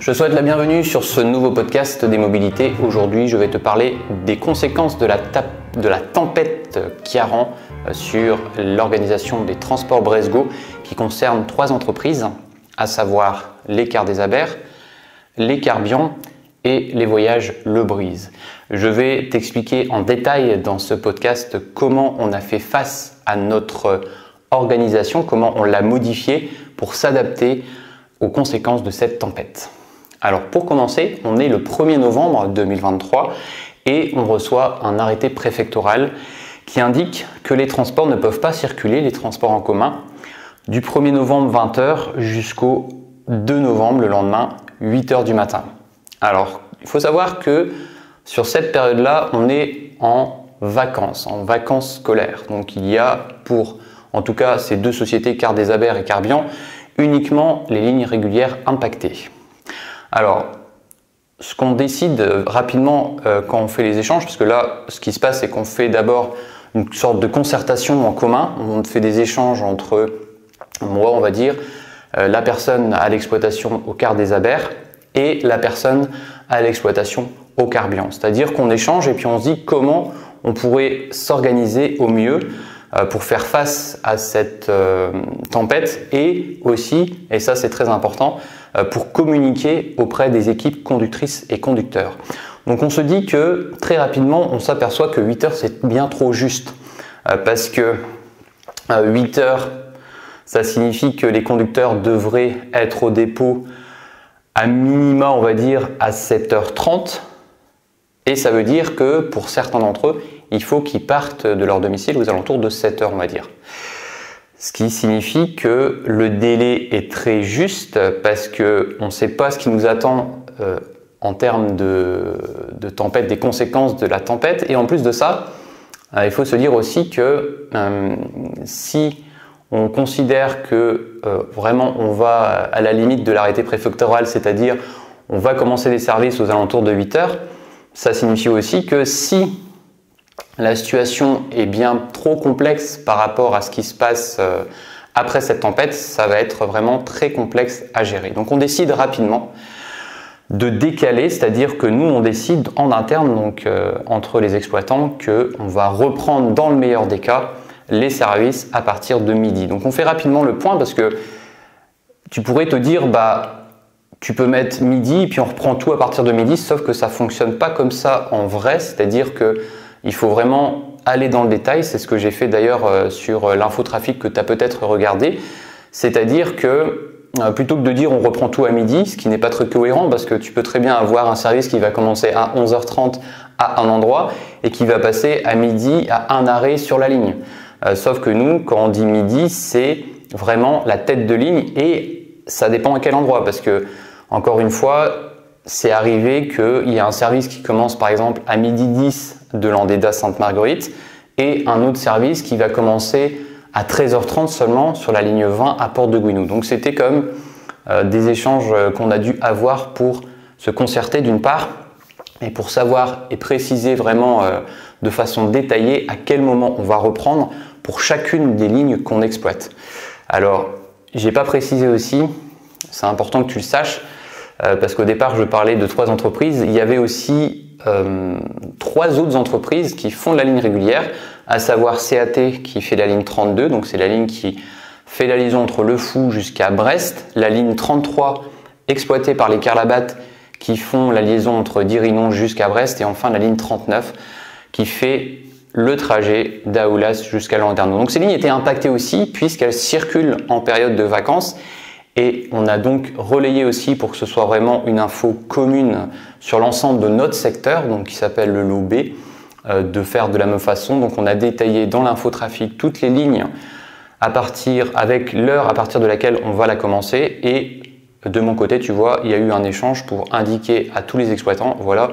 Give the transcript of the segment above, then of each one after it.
Je te souhaite la bienvenue sur ce nouveau podcast des mobilités. Aujourd'hui, je vais te parler des conséquences de la tempête Ciarán sur l'organisation des transports Bresgo qui concerne 3 entreprises, à savoir les Cars des Abers, les Carbian et les voyages Le Brise. Je vais t'expliquer en détail dans ce podcast comment on a fait face à notre organisation, comment on l'a modifiée pour s'adapter aux conséquences de cette tempête. Alors pour commencer, on est le 1er novembre 2023 et on reçoit un arrêté préfectoral qui indique que les transports ne peuvent pas circuler, les transports en commun, du 1er novembre 20h jusqu'au 2 novembre, le lendemain, 8h du matin. Alors, il faut savoir que sur cette période-là, on est en vacances scolaires. Donc il y a pour, en tout cas, ces 2 sociétés, Cars des Abers et Carbian, uniquement les lignes régulières impactées. Alors, ce qu'on décide rapidement quand on fait les échanges, parce que là, ce qui se passe, c'est qu'on fait d'abord une sorte de concertation en commun. On fait des échanges entre moi, on va dire, la personne à l'exploitation au Cars des Abers et la personne à l'exploitation au Carbian. C'est-à-dire qu'on échange et puis on se dit comment on pourrait s'organiser au mieux pour faire face à cette tempête et aussi, et ça c'est très important, pour communiquer auprès des équipes conductrices et conducteurs. Donc on se dit que très rapidement on s'aperçoit que 8 heures c'est bien trop juste parce que 8 heures ça signifie que les conducteurs devraient être au dépôt à minima on va dire à 7h30 et ça veut dire que pour certains d'entre eux il faut qu'ils partent de leur domicile aux alentours de 7h on va dire. Ce qui signifie que le délai est très juste parce qu'on ne sait pas ce qui nous attend en termes de tempête, des conséquences de la tempête. Et en plus de ça, il faut se dire aussi que si on considère que vraiment on va à la limite de l'arrêté préfectoral, c'est-à-dire on va commencer les services aux alentours de 8 heures, ça signifie aussi que si la situation est bien trop complexe par rapport à ce qui se passe après cette tempête, ça va être vraiment très complexe à gérer. Donc on décide rapidement de décaler, c'est-à-dire que nous on décide en interne, donc entre les exploitants, qu'on va reprendre dans le meilleur des cas les services à partir de midi. Donc on fait rapidement le point parce que tu pourrais te dire tu peux mettre midi et puis on reprend tout à partir de midi, sauf que ça ne fonctionne pas comme ça en vrai, c'est-à-dire que il faut vraiment aller dans le détail, c'est ce que j'ai fait d'ailleurs sur l'infotrafic que tu as peut-être regardé, c'est-à-dire que plutôt que de dire on reprend tout à midi, ce qui n'est pas très cohérent parce que tu peux très bien avoir un service qui va commencer à 11h30 à un endroit et qui va passer à midi à un arrêt sur la ligne. Sauf que nous, quand on dit midi, c'est vraiment la tête de ligne et ça dépend à quel endroit parce que, encore une fois, c'est arrivé qu'il y a un service qui commence par exemple à midi 10 de Landéda Sainte-Marguerite et un autre service qui va commencer à 13h30 seulement sur la ligne 20 à Porte de Gouinou. Donc c'était comme des échanges qu'on a dû avoir pour se concerter d'une part et pour savoir et préciser vraiment de façon détaillée à quel moment on va reprendre pour chacune des lignes qu'on exploite. Alors, j'ai pas précisé aussi, c'est important que tu le saches, parce qu'au départ je parlais de 3 entreprises, il y avait aussi 3 autres entreprises qui font de la ligne régulière, à savoir CAT qui fait la ligne 32, donc c'est la ligne qui fait la liaison entre Le Fou jusqu'à Brest, la ligne 33 exploitée par les Carlabat qui font la liaison entre Dirinon jusqu'à Brest et enfin la ligne 39 qui fait le trajet d'Aoulas jusqu'à Landerneau. Donc ces lignes étaient impactées aussi puisqu'elles circulent en période de vacances. Et on a donc relayé aussi pour que ce soit vraiment une info commune sur l'ensemble de notre secteur, donc qui s'appelle le lot B, de faire de la même façon. Donc on a détaillé dans l'infotrafic toutes les lignes avec l'heure à partir de laquelle on va la commencer. Et de mon côté, tu vois, il y a eu un échange pour indiquer à tous les exploitants, voilà,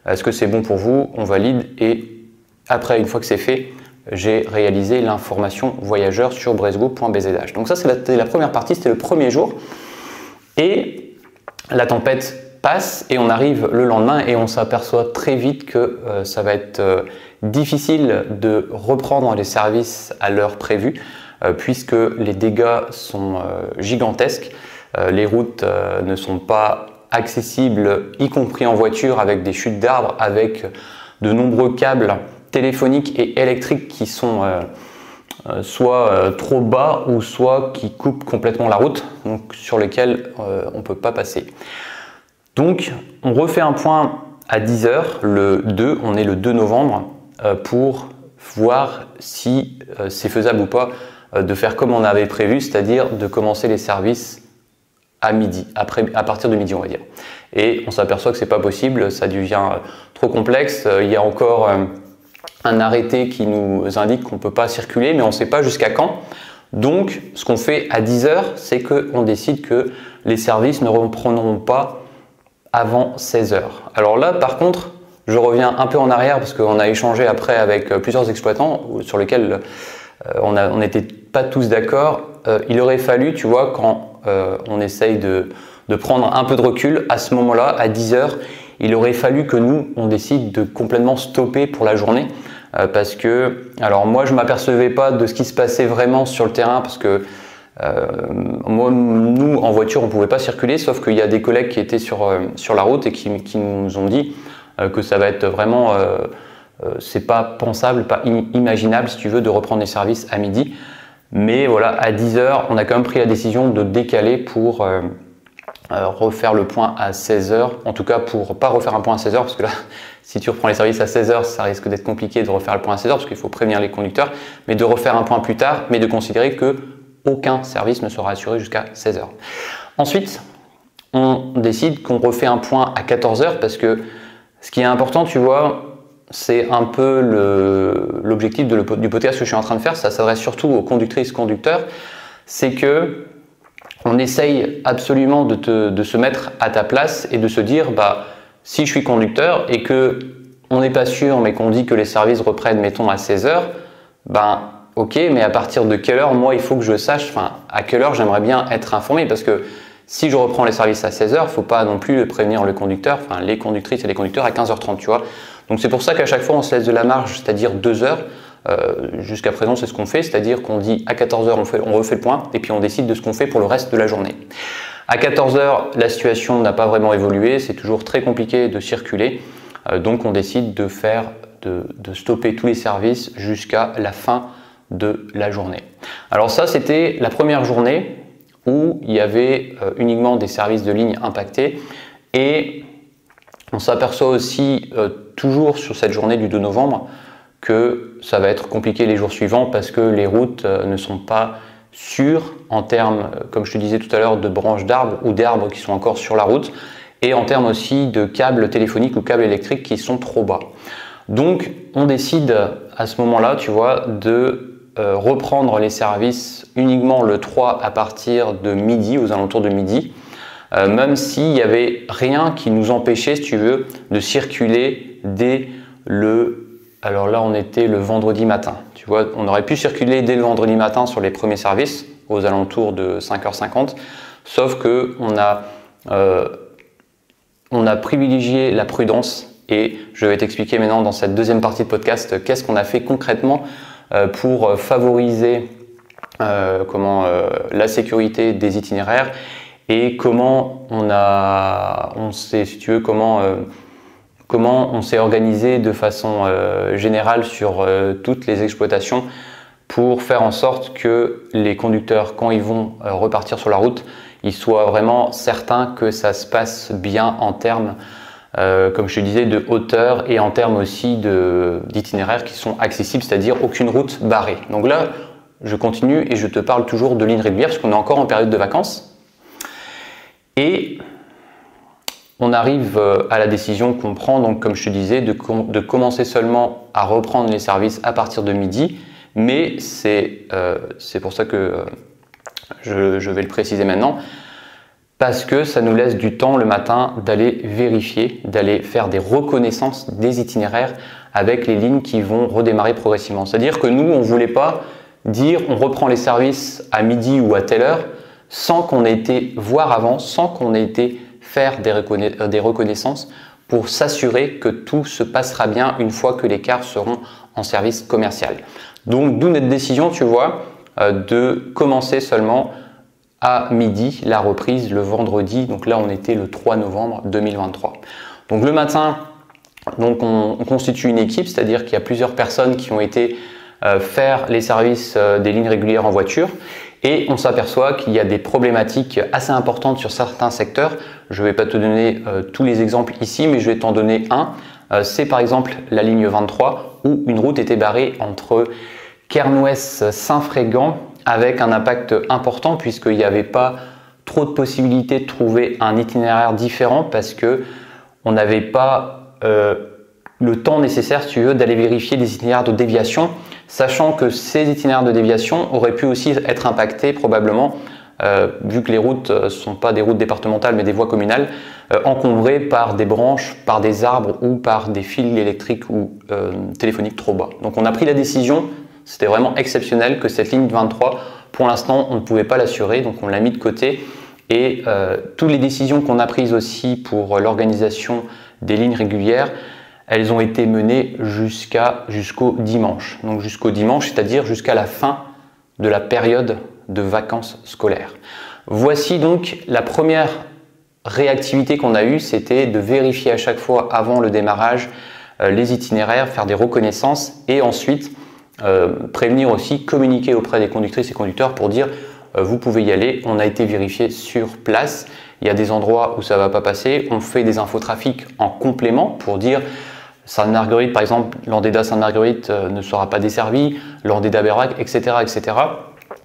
est-ce que c'est bon pour vous, on valide. Et après, une fois que c'est fait, j'ai réalisé l'information voyageur sur bresgo.bzh. Donc ça, c'est la première partie, c'était le 1er jour. Et la tempête passe et on arrive le lendemain et on s'aperçoit très vite que ça va être difficile de reprendre les services à l'heure prévue puisque les dégâts sont gigantesques. Les routes ne sont pas accessible, y compris en voiture, avec des chutes d'arbres, avec de nombreux câbles téléphoniques et électriques qui sont soit trop bas ou soit qui coupent complètement la route, donc sur lesquels on ne peut pas passer. Donc on refait un point à 10 h le 2, on est le 2 novembre, pour voir si c'est faisable ou pas de faire comme on avait prévu, c'est-à-dire de commencer les services à midi, à partir de midi on va dire. Et on s'aperçoit que c'est pas possible, ça devient trop complexe. Il y a encore un arrêté qui nous indique qu'on ne peut pas circuler, mais on ne sait pas jusqu'à quand. Donc ce qu'on fait à 10 h, c'est qu'on décide que les services ne reprendront pas avant 16 h. Alors là par contre, je reviens un peu en arrière parce qu'on a échangé après avec plusieurs exploitants sur lesquels on n'était pas tous d'accord. Il aurait fallu, tu vois, quand on essaye de prendre un peu de recul, à ce moment-là, à 10 h, il aurait fallu que nous, on décide de complètement stopper pour la journée. Parce que, alors moi, je ne m'apercevais pas de ce qui se passait vraiment sur le terrain parce que nous, en voiture, on ne pouvait pas circuler, sauf qu'il y a des collègues qui étaient sur la route et qui nous ont dit que ça va être vraiment, c'est pas pensable, pas imaginable si tu veux, de reprendre les services à midi. Mais voilà, à 10 h, on a quand même pris la décision de décaler pour refaire le point à 16 h. En tout cas, pour pas refaire un point à 16 h, parce que là, si tu reprends les services à 16 h, ça risque d'être compliqué de refaire le point à 16 h, parce qu'il faut prévenir les conducteurs, mais de refaire un point plus tard, mais de considérer que aucun service ne sera assuré jusqu'à 16 h. Ensuite, on décide qu'on refait un point à 14 h, parce que ce qui est important, tu vois, c'est un peu l'objectif du podcast que je suis en train de faire. Ça s'adresse surtout aux conductrices, conducteurs. C'est que on essaye absolument de se mettre à ta place et de se dire, bah, si je suis conducteur et que on n'est pas sûr, mais qu'on dit que les services reprennent, mettons, à 16 h, ben, ok, mais à partir de quelle heure, moi, il faut que je sache, enfin, à quelle heure j'aimerais bien être informé, parce que si je reprends les services à 16 h, il ne faut pas non plus prévenir le conducteur, enfin les conductrices et les conducteurs à 15 h 30, tu vois. Donc c'est pour ça qu'à chaque fois on se laisse de la marge, c'est-à-dire 2 heures. Jusqu'à présent c'est ce qu'on fait, c'est-à-dire qu'on dit à 14 h on refait le point et puis on décide de ce qu'on fait pour le reste de la journée. À 14 h, la situation n'a pas vraiment évolué, c'est toujours très compliqué de circuler, donc on décide de stopper tous les services jusqu'à la fin de la journée. Alors ça, c'était la première journée où il y avait uniquement des services de ligne impactés, et on s'aperçoit aussi toujours sur cette journée du 2 novembre que ça va être compliqué les jours suivants parce que les routes ne sont pas sûres en termes, comme je te disais tout à l'heure, de branches d'arbres ou d'arbres qui sont encore sur la route, et en termes aussi de câbles téléphoniques ou câbles électriques qui sont trop bas. Donc on décide à ce moment-là, tu vois, de reprendre les services uniquement le 3 à partir de midi, aux alentours de midi, même s'il n'y avait rien qui nous empêchait, si tu veux, de circuler dès alors là on était le vendredi matin, tu vois, on aurait pu circuler dès le vendredi matin sur les premiers services, aux alentours de 5 h 50, sauf que on a privilégié la prudence, et je vais t'expliquer maintenant dans cette deuxième partie de podcast qu'est-ce qu'on a fait concrètement pour favoriser la sécurité des itinéraires, et comment on s'est, si tu veux, comment on s'est organisé de façon générale sur toutes les exploitations pour faire en sorte que les conducteurs, quand ils vont repartir sur la route, ils soient vraiment certains que ça se passe bien en termes, comme je te disais, de hauteur, et en termes aussi d'itinéraires qui sont accessibles, c'est-à-dire aucune route barrée. Donc là, je continue et je te parle toujours de lignes régulières parce qu'on est encore en période de vacances. Et on arrive à la décision qu'on prend, donc comme je te disais, de commencer seulement à reprendre les services à partir de midi, mais c'est pour ça que je vais le préciser maintenant, parce que ça nous laisse du temps le matin d'aller vérifier, d'aller faire des reconnaissances des itinéraires avec les lignes qui vont redémarrer progressivement. C'est-à-dire que nous, on ne voulait pas dire on reprend les services à midi ou à telle heure sans qu'on ait été voir avant, sans qu'on ait été faire des reconnaissances pour s'assurer que tout se passera bien une fois que les cars seront en service commercial. Donc d'où notre décision, tu vois, de commencer seulement à midi, la reprise le vendredi. Donc là, on était le 3 novembre 2023. Donc le matin, donc on constitue une équipe, c'est-à-dire qu'il y a plusieurs personnes qui ont été faire les services des lignes régulières en voiture et on s'aperçoit qu'il y a des problématiques assez importantes sur certains secteurs. Je ne vais pas te donner tous les exemples ici, mais je vais t'en donner un. C'est par exemple la ligne 23 où une route était barrée entre Kernoues-Saint-Frégan avec un impact important puisqu'il n'y avait pas trop de possibilités de trouver un itinéraire différent parce que on n'avait pas le temps nécessaire, si tu veux, d'aller vérifier les itinéraires de déviation, sachant que ces itinéraires de déviation auraient pu aussi être impactés probablement, vu que les routes ne sont pas des routes départementales mais des voies communales, encombrées par des branches, par des arbres ou par des fils électriques ou téléphoniques trop bas. Donc on a pris la décision, c'était vraiment exceptionnel, que cette ligne 23, pour l'instant, on ne pouvait pas l'assurer, donc on l'a mis de côté. Et toutes les décisions qu'on a prises aussi pour l'organisation des lignes régulières, elles ont été menées jusqu'au dimanche. Donc jusqu'au dimanche, c'est-à-dire jusqu'à la fin de la période de vacances scolaires. Voici donc la première réactivité qu'on a eue, c'était de vérifier à chaque fois avant le démarrage les itinéraires, faire des reconnaissances et ensuite prévenir aussi, communiquer auprès des conductrices et conducteurs pour dire vous pouvez y aller, on a été vérifié sur place, il y a des endroits où ça ne va pas passer, on fait des infotrafics en complément pour dire Sainte-Marguerite par exemple, Landéda Sainte-Marguerite ne sera pas desservi, Landéda Berrac, etc.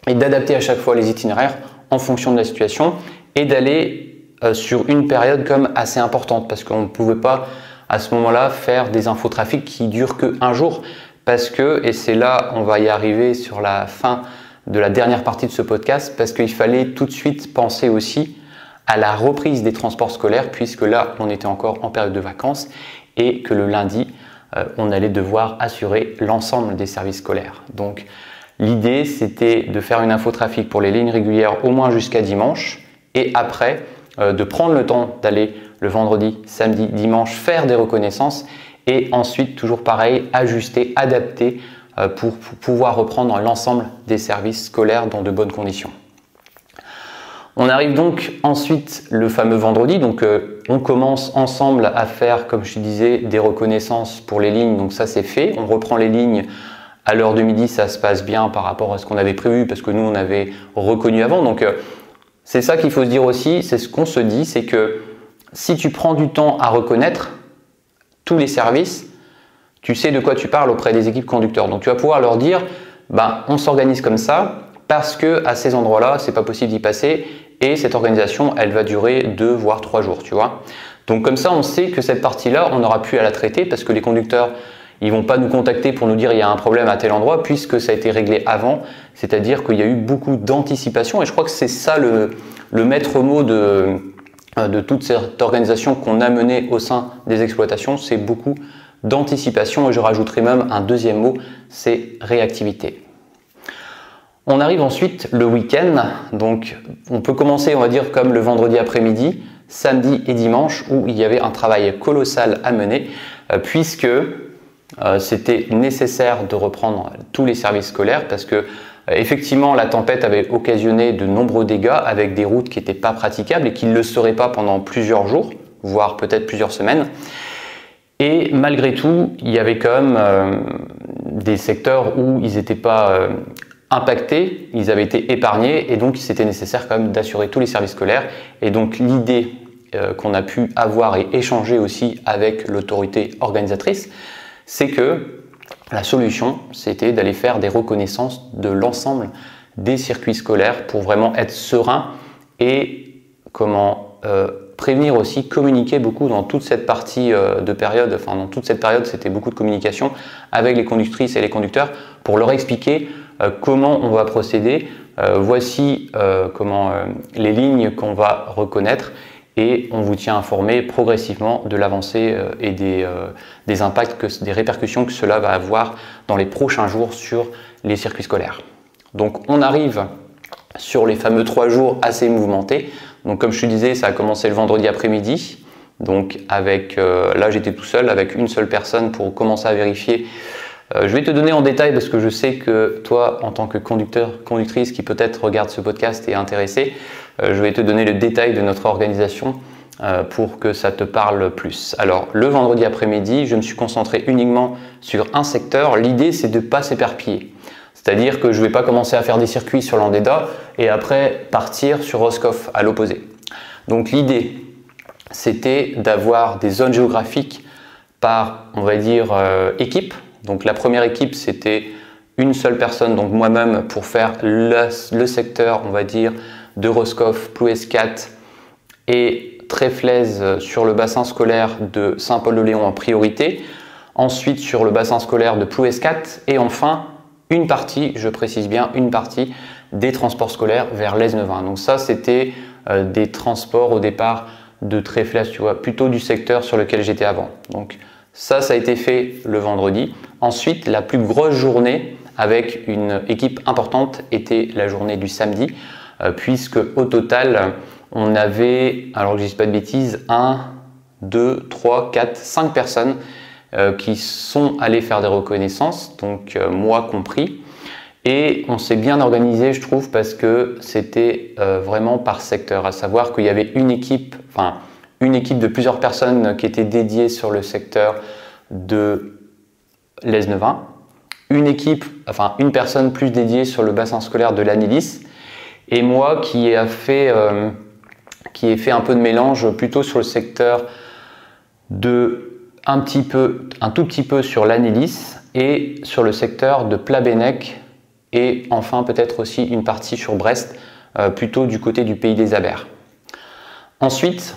Et d'adapter à chaque fois les itinéraires en fonction de la situation et d'aller sur une période comme assez importante parce qu'on ne pouvait pas à ce moment-là faire des infotrafics qui durent qu'un jour parce que, et c'est là on va y arriver sur la fin de la dernière partie de ce podcast, parce qu'il fallait tout de suite penser aussi à la reprise des transports scolaires puisque là on était encore en période de vacances et que le lundi on allait devoir assurer l'ensemble des services scolaires. Donc l'idée c'était de faire une infotrafic pour les lignes régulières au moins jusqu'à dimanche et après de prendre le temps d'aller le vendredi, samedi, dimanche faire des reconnaissances et ensuite toujours pareil ajuster, adapter pour pouvoir reprendre l'ensemble des services scolaires dans de bonnes conditions. On arrive donc ensuite le fameux vendredi, donc on commence ensemble à faire, comme je te disais, des reconnaissances pour les lignes, donc ça c'est fait, on reprend les lignes à l'heure de midi, ça se passe bien par rapport à ce qu'on avait prévu parce que nous on avait reconnu avant, donc c'est ça qu'il faut se dire aussi, c'est ce qu'on se dit, c'est que si tu prends du temps à reconnaître tous les services, tu sais de quoi tu parles auprès des équipes conducteurs. Donc tu vas pouvoir leur dire, on s'organise comme ça parce que à ces endroits-là, c'est pas possible d'y passer et cette organisation, elle va durer 2 voire 3 jours, tu vois. Donc comme ça, on sait que cette partie-là, on n'aura plus à la traiter parce que les conducteurs, ils vont pas nous contacter pour nous dire il y a un problème à tel endroit puisque ça a été réglé avant. C'est-à-dire qu'il y a eu beaucoup d'anticipation et je crois que c'est ça le maître mot de toute cette organisation qu'on a menée au sein des exploitations, c'est beaucoup d'anticipation et je rajouterai même un deuxième mot, c'est réactivité. On arrive ensuite le week-end, donc on peut commencer on va dire comme le vendredi après-midi, samedi et dimanche où il y avait un travail colossal à mener puisque c'était nécessaire de reprendre tous les services scolaires parce que effectivement la tempête avait occasionné de nombreux dégâts avec des routes qui n'étaient pas praticables et qui ne le seraient pas pendant plusieurs jours, voire peut-être plusieurs semaines. Et malgré tout, il y avait quand même des secteurs où ils n'étaient pas impactés, ils avaient été épargnés et donc c'était nécessaire quand même d'assurer tous les services scolaires. Et donc l'idée qu'on a pu avoir et échanger aussi avec l'autorité organisatrice, c'est que la solution, c'était d'aller faire des reconnaissances de l'ensemble des circuits scolaires pour vraiment être serein et prévenir aussi, communiquer beaucoup dans toute cette partie de période, enfin dans toute cette période c'était beaucoup de communication avec les conductrices et les conducteurs pour leur expliquer comment on va procéder, voici les lignes qu'on va reconnaître et on vous tient informé progressivement de l'avancée et des impacts, des répercussions que cela va avoir dans les prochains jours sur les circuits scolaires. Donc on arrive sur les fameux 3 jours assez mouvementés. Donc comme je te disais, ça a commencé le vendredi après-midi. Donc là j'étais tout seul avec une seule personne pour commencer à vérifier Je vais te donner en détail parce que je sais que toi, en tant que conducteur, conductrice qui peut-être regarde ce podcast et est intéressé, je vais te donner le détail de notre organisation pour que ça te parle plus. Alors, le vendredi après-midi, je me suis concentré uniquement sur un secteur. L'idée, c'est de ne pas s'éparpiller. C'est-à-dire que je ne vais pas commencer à faire des circuits sur Landeda et après partir sur Roscoff à l'opposé. Donc, l'idée, c'était d'avoir des zones géographiques par, on va dire, équipe. Donc, la première équipe, c'était une seule personne, donc moi-même, pour faire le secteur, on va dire, de Roscoff, Plouescat et Tréflez sur le bassin scolaire de Saint-Paul-de-Léon en priorité, ensuite sur le bassin scolaire de Plouescat et enfin une partie, je précise bien une partie, des transports scolaires vers l'Aisne-Vin. Donc ça c'était des transports au départ de Tréflez, tu vois, plutôt du secteur sur lequel j'étais avant. Donc ça a été fait le vendredi. Ensuite la plus grosse journée avec une équipe importante était la journée du samedi, puisque au total on avait, alors que je ne dis pas de bêtises, 1, 2, 3, 4, 5 personnes qui sont allées faire des reconnaissances, donc moi compris. Et on s'est bien organisé, je trouve, parce que c'était vraiment par secteur, à savoir qu'il y avait une équipe de plusieurs personnes qui étaient dédiées sur le secteur de l'Aisne-Vin, une personne plus dédiée sur le bassin scolaire de l'Annelis, et moi qui ai fait un peu de mélange plutôt sur le secteur de un tout petit peu sur l'Annelis et sur le secteur de Plabennec et enfin peut-être aussi une partie sur Brest, plutôt du côté du pays des Abers. Ensuite,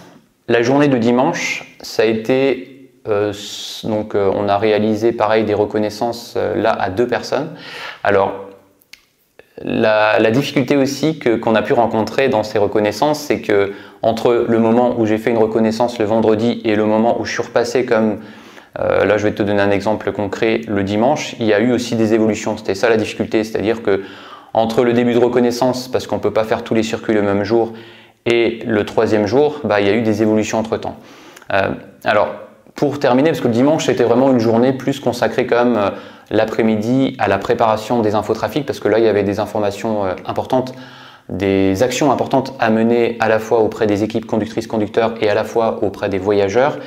la journée de dimanche, ça a été on a réalisé pareil des reconnaissances là à 2 personnes. Alors la difficulté aussi qu'on a pu rencontrer dans ces reconnaissances, c'est que entre le moment où j'ai fait une reconnaissance le vendredi et le moment où je suis repassé comme là je vais te donner un exemple concret le dimanche, il y a eu aussi des évolutions. C'était ça la difficulté, c'est-à-dire que entre le début de reconnaissance, parce qu'on ne peut pas faire tous les circuits le même jour, et le 3e jour, il y a eu des évolutions entre temps. Alors pour terminer, parce que le dimanche c'était vraiment une journée plus consacrée comme l'après-midi à la préparation des infotrafics, parce que là il y avait des informations importantes, des actions importantes à mener à la fois auprès des équipes conductrices-conducteurs et à la fois auprès des voyageurs.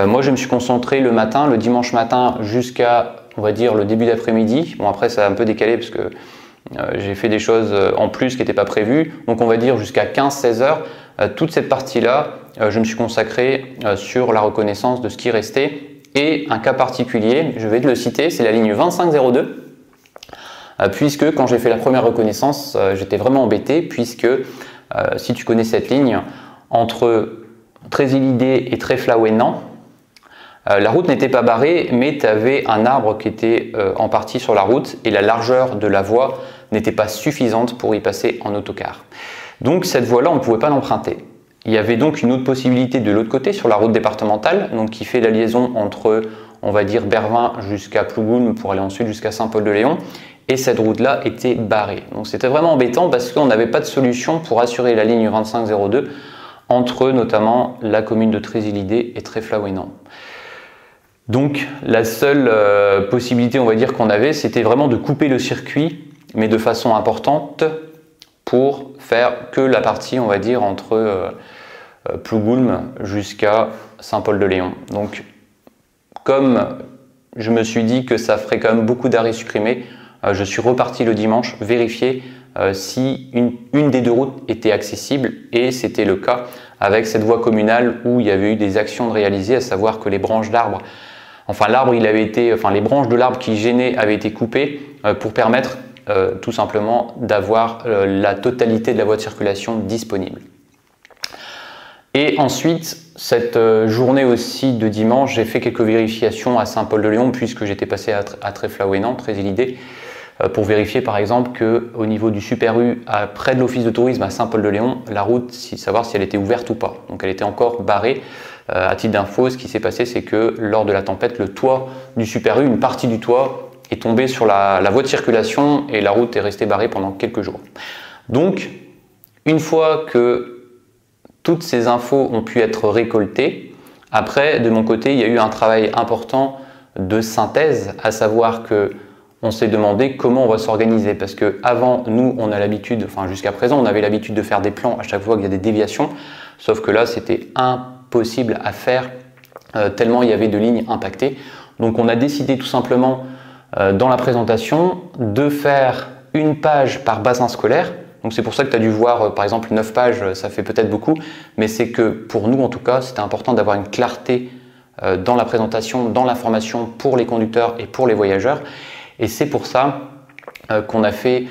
Moi je me suis concentré le matin, le dimanche matin jusqu'à on va dire le début d'après-midi. Bon après ça a un peu décalé parce que j'ai fait des choses en plus qui n'étaient pas prévues, donc on va dire jusqu'à 15-16 heures. Toute cette partie-là, je me suis consacré sur la reconnaissance de ce qui restait. Et un cas particulier, je vais te le citer, c'est la ligne 2502, puisque quand j'ai fait la première reconnaissance, j'étais vraiment embêté, puisque si tu connais cette ligne, entre Trésilidé et Tréflaouénan, la route n'était pas barrée, mais tu avais un arbre qui était en partie sur la route et la largeur de la voie n'était pas suffisante pour y passer en autocar. Donc cette voie-là, on ne pouvait pas l'emprunter. Il y avait donc une autre possibilité de l'autre côté, sur la route départementale, donc qui fait la liaison entre, on va dire, Bervin jusqu'à Plougoulm pour aller ensuite jusqu'à Saint-Paul-de-Léon. Et cette route-là était barrée. Donc c'était vraiment embêtant parce qu'on n'avait pas de solution pour assurer la ligne 2502 entre notamment la commune de Trésilidé et Tréflaouénan. Donc la seule possibilité, on va dire, qu'on avait, c'était vraiment de couper le circuit, mais de façon importante, pour faire que la partie, on va dire, entre Plougoulm jusqu'à Saint-Paul-de-Léon. Donc, comme je me suis dit que ça ferait quand même beaucoup d'arrêts supprimés, je suis reparti le dimanche vérifier si une des 2 routes était accessible, et c'était le cas avec cette voie communale où il y avait eu des actions de réaliser, à savoir que les branches d'arbres, les branches de l'arbre qui gênaient avaient été coupées pour permettre tout simplement d'avoir la totalité de la voie de circulation disponible. Et ensuite, cette journée aussi de dimanche, j'ai fait quelques vérifications à Saint-Paul-de-Léon puisque j'étais passé à Tréflaouénan, Trésilidé, pour vérifier par exemple qu'au niveau du Super U, près de l'office de tourisme à Saint-Paul-de-Léon, la route, savoir si elle était ouverte ou pas. Donc elle était encore barrée. À titre d'info, ce qui s'est passé, c'est que lors de la tempête, le toit du Super U, une partie du toit, est tombé sur la voie de circulation et la route est restée barrée pendant quelques jours. Donc, une fois que toutes ces infos ont pu être récoltées, après, de mon côté, il y a eu un travail important de synthèse, à savoir que on s'est demandé comment on va s'organiser, parce que avant, nous, on a l'habitude, enfin jusqu'à présent, on avait l'habitude de faire des plans à chaque fois qu'il y a des déviations, sauf que là, c'était impossible à faire tellement il y avait de lignes impactées. Donc on a décidé tout simplement dans la présentation de faire une page par bassin scolaire. Donc c'est pour ça que tu as dû voir par exemple 9 pages, ça fait peut-être beaucoup, mais c'est que pour nous en tout cas, c'était important d'avoir une clarté dans la présentation, dans l'information pour les conducteurs et pour les voyageurs. Et c'est pour ça qu'on a fait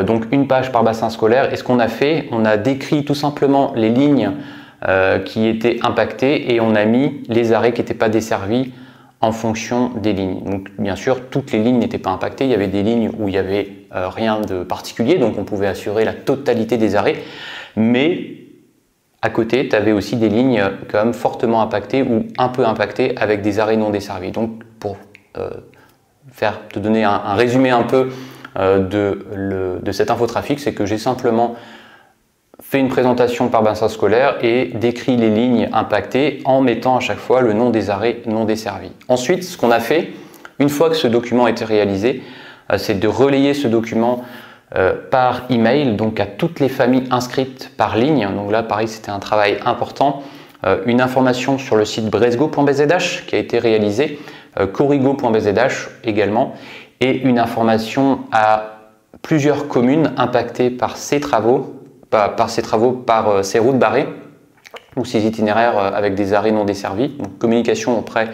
donc une page par bassin scolaire. Et ce qu'on a fait, on a décrit tout simplement les lignes qui étaient impactées et on a mis les arrêts qui n'étaient pas desservis en fonction des lignes. Donc bien sûr, toutes les lignes n'étaient pas impactées. Il y avait des lignes où il n'y avait rien de particulier, donc on pouvait assurer la totalité des arrêts. Mais à côté, tu avais aussi des lignes quand même fortement impactées ou un peu impactées avec des arrêts non desservis. Donc pour te donner un résumé un peu de cet infotrafic, c'est que j'ai simplement fait une présentation par bassin scolaire et décrit les lignes impactées en mettant à chaque fois le nom des arrêts non desservis. Ensuite, ce qu'on a fait, une fois que ce document a été réalisé, c'est de relayer ce document par email, donc à toutes les familles inscrites par ligne. Donc là, pareil, c'était un travail important. Une information sur le site bresgo.bzh qui a été réalisé, corrigo.bzh également, et une information à plusieurs communes impactées par ces travaux, par ces routes barrées ou ces itinéraires avec des arrêts non desservis. Donc communication auprès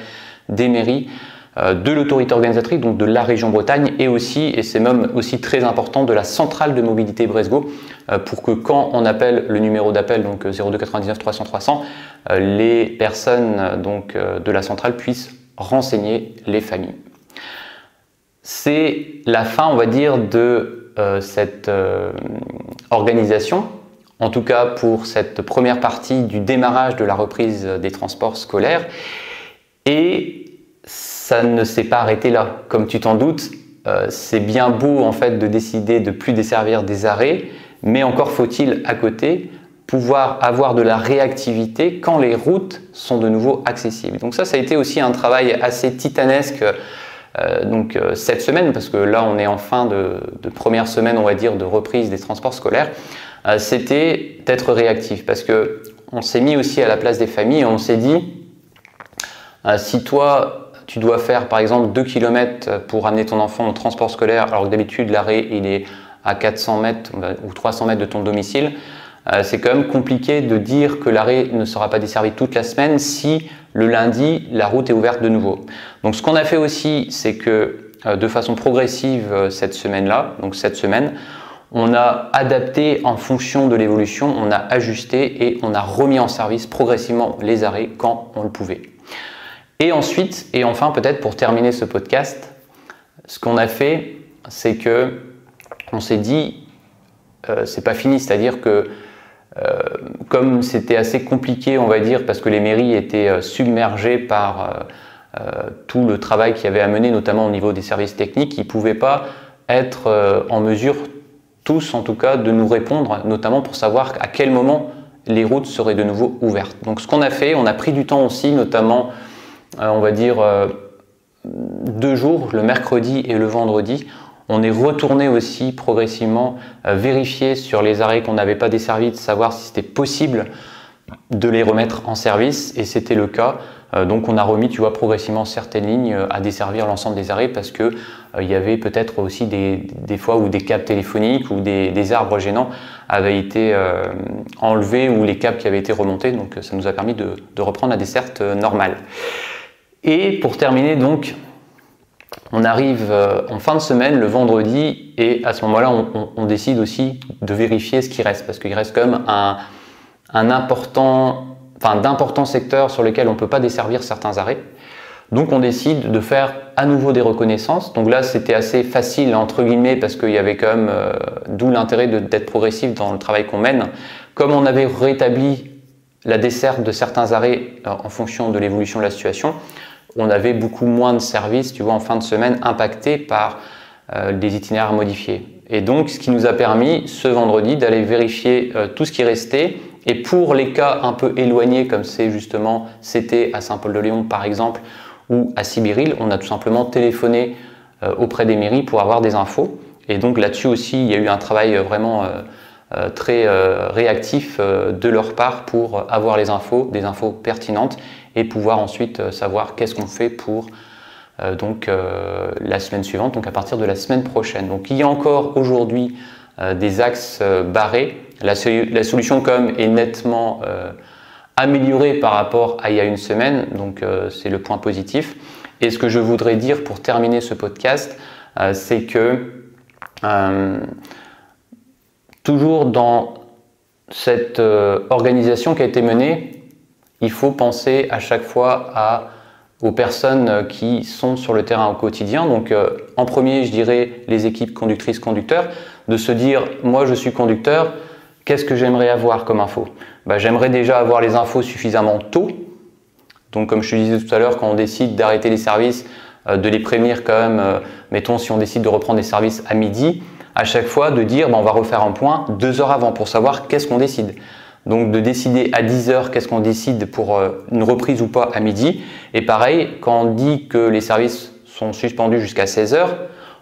des mairies, de l'autorité organisatrice, donc de la région Bretagne, et aussi, et c'est même aussi très important, de la centrale de mobilité Bresgo, pour que quand on appelle le numéro d'appel, donc 02 99 300 300, les personnes donc, de la centrale puissent renseigner les familles. C'est la fin, on va dire, de cette organisation, en tout cas pour cette première partie du démarrage de la reprise des transports scolaires. Et ça ne s'est pas arrêté là. Comme tu t'en doutes, c'est bien beau en fait de décider de plus desservir des arrêts, mais encore faut-il à côté pouvoir avoir de la réactivité quand les routes sont de nouveau accessibles. Donc ça a été aussi un travail assez titanesque cette semaine, parce que là on est en fin de première semaine, on va dire, de reprise des transports scolaires. C'était d'être réactif, parce que on s'est mis aussi à la place des familles et on s'est dit si toi tu dois faire par exemple 2 km pour amener ton enfant au transport scolaire, alors que d'habitude l'arrêt il est à 400 mètres ou 300 mètres de ton domicile, c'est quand même compliqué de dire que l'arrêt ne sera pas desservi toute la semaine si le lundi la route est ouverte de nouveau. Donc ce qu'on a fait aussi, c'est que de façon progressive cette semaine-là, donc cette semaine, on a adapté en fonction de l'évolution, on a ajusté et on a remis en service progressivement les arrêts quand on le pouvait. Et ensuite, et enfin peut-être pour terminer ce podcast, ce qu'on a fait, c'est que on s'est dit, c'est pas fini, c'est-à-dire que comme c'était assez compliqué, on va dire, parce que les mairies étaient submergées par tout le travail qu'il y avait à mener, notamment au niveau des services techniques, ils ne pouvaient pas être en mesure, tous en tout cas, de nous répondre, notamment pour savoir à quel moment les routes seraient de nouveau ouvertes. Donc ce qu'on a fait, on a pris du temps aussi, notamment on va dire 2 jours, le mercredi et le vendredi. On est retourné aussi progressivement vérifier sur les arrêts qu'on n'avait pas desservis, de savoir si c'était possible de les remettre en service, et c'était le cas. Donc on a remis, tu vois, progressivement certaines lignes à desservir l'ensemble des arrêts, parce que il y avait peut-être aussi des fois où des câbles téléphoniques ou des arbres gênants avaient été enlevés, ou les câbles qui avaient été remontés. Donc ça nous a permis de reprendre la desserte normale. Et pour terminer, donc, on arrive en fin de semaine, le vendredi, et à ce moment-là, on décide aussi de vérifier ce qui reste, parce qu'il reste quand même d'importants secteurs sur lesquels on ne peut pas desservir certains arrêts. Donc on décide de faire à nouveau des reconnaissances. Donc là, c'était assez facile, entre guillemets, parce qu'il y avait quand même, d'où l'intérêt d'être progressif dans le travail qu'on mène. Comme on avait rétabli la desserte de certains arrêts en fonction de l'évolution de la situation, on avait beaucoup moins de services, tu vois, en fin de semaine, impactés par des itinéraires modifiés. Et donc, ce qui nous a permis, ce vendredi, d'aller vérifier tout ce qui restait. Et pour les cas un peu éloignés, comme c'était à Saint-Paul-de-Léon, par exemple, ou à Sibiril, on a tout simplement téléphoné auprès des mairies pour avoir des infos. Et donc là-dessus aussi, il y a eu un travail vraiment très réactif de leur part pour avoir les infos, des infos pertinentes et pouvoir ensuite savoir qu'est-ce qu'on fait pour la semaine suivante, donc à partir de la semaine prochaine. Donc il y a encore aujourd'hui des axes barrés. La solution com est nettement améliorée par rapport à il y a une semaine, donc c'est le point positif. Et ce que je voudrais dire pour terminer ce podcast, c'est que toujours dans cette organisation qui a été menée, il faut penser à chaque fois aux personnes qui sont sur le terrain au quotidien. Donc en premier, je dirais les équipes conductrices-conducteurs, de se dire, moi je suis conducteur, qu'est-ce que j'aimerais avoir comme info? J'aimerais déjà avoir les infos suffisamment tôt. Donc comme je te disais tout à l'heure, quand on décide d'arrêter les services, de les prévenir quand même, mettons si on décide de reprendre des services à midi, à chaque fois de dire on va refaire un point 2 heures avant pour savoir qu'est-ce qu'on décide. Donc de décider à 10 heures qu'est-ce qu'on décide pour une reprise ou pas à midi. Et pareil, quand on dit que les services sont suspendus jusqu'à 16 heures,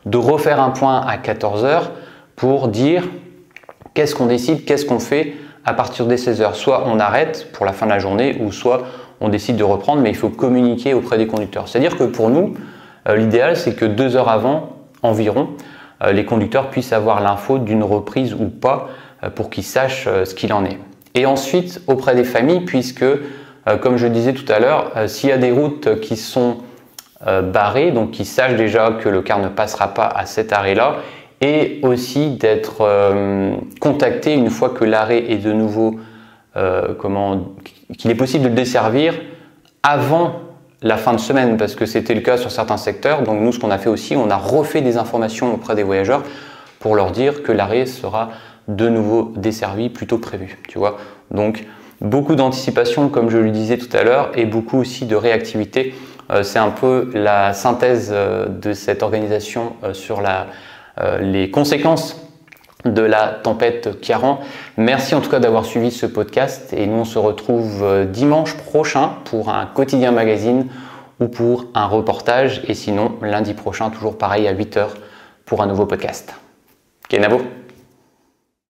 de refaire un point à 14 heures pour dire qu'est-ce qu'on décide, qu'est-ce qu'on fait à partir des 16 heures. Soit on arrête pour la fin de la journée ou soit on décide de reprendre, mais il faut communiquer auprès des conducteurs. C'est-à-dire que pour nous, l'idéal c'est que 2 heures avant environ, les conducteurs puissent avoir l'info d'une reprise ou pas pour qu'ils sachent ce qu'il en est. Et ensuite auprès des familles, puisque comme je disais tout à l'heure, s'il y a des routes qui sont barrées, donc qu'ils sachent déjà que le car ne passera pas à cet arrêt-là, et aussi d'être contacté une fois que l'arrêt est de nouveau, qu'il est possible de le desservir avant la fin de semaine, parce que c'était le cas sur certains secteurs. Donc nous, ce qu'on a fait aussi, on a refait des informations auprès des voyageurs pour leur dire que l'arrêt sera de nouveau desservi plus tôt que prévu, tu vois. Donc beaucoup d'anticipation, comme je le disais tout à l'heure, et beaucoup aussi de réactivité. C'est un peu la synthèse de cette organisation sur les conséquences de la tempête Ciarán. Merci en tout cas d'avoir suivi ce podcast et nous on se retrouve dimanche prochain pour un quotidien magazine ou pour un reportage et sinon lundi prochain toujours pareil à 8 h pour un nouveau podcast. Kenavo.